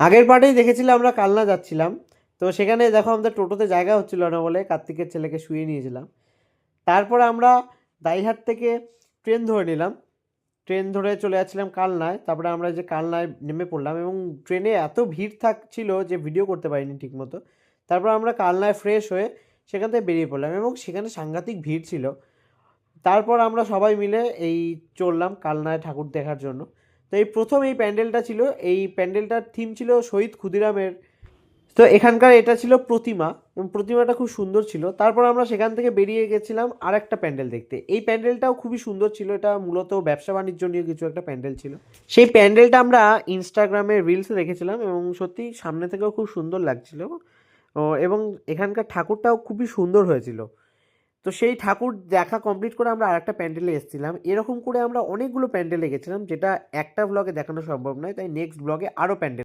আগের পার্টেই দেখেছিলাম আমরা কালনা যাচ্ছিলাম, তো সেখানে দেখো আমাদের টোটোতে জায়গা হচ্ছিল না বলে কার্তিকের ছেলেকে শুয়ে নিয়েছিলাম। তারপরে আমরা দাইহাট থেকে ট্রেন ধরে নিলাম, ট্রেন ধরে চলে যাচ্ছিলাম কালনায়। তারপরে আমরা যে কালনায় নেমে পড়লাম এবং ট্রেনে এত ভিড় থাকছিল যে ভিডিও করতে পারিনি ঠিকমতো। তারপর আমরা কালনায় ফ্রেশ হয়ে সেখান থেকে বেরিয়ে পড়লাম এবং সেখানে সাংঘাতিক ভিড় ছিল। তারপর আমরা সবাই মিলে এই চললাম কালনায় ঠাকুর দেখার জন্য। তো এই প্রথম এই প্যান্ডেলটা ছিল, এই প্যান্ডেলটার থিম ছিল শহীদ ক্ষুদিরামের। তো এখানকার এটা ছিল প্রতিমা এবং প্রতিমাটা খুব সুন্দর ছিল। তারপর আমরা সেখান থেকে বেরিয়ে গেছিলাম আর একটা প্যান্ডেল দেখতে। এই প্যান্ডেলটাও খুবই সুন্দর ছিল, এটা মূলত ব্যবসা বাণিজ্য নিয়ে কিছু একটা প্যান্ডেল ছিল। সেই প্যান্ডেলটা আমরা ইনস্টাগ্রামে রিলসে দেখেছিলাম এবং সত্যি সামনে থেকেও খুব সুন্দর লাগছিল। এবং এখানকার ঠাকুরটাও খুবই সুন্দর হয়েছিল। তো সেই ঠাকুর দেখা কমপ্লিট করে আমরা আরেকটা প্যান্ডেলে এসেছিলাম। এরকম করে আমরা অনেকগুলো প্যান্ডেলে গেছিলাম, যেটা একটা ব্লগে দেখানো সম্ভব নয়, তাই নেক্সট ব্লগে আরও প্যান্ডেল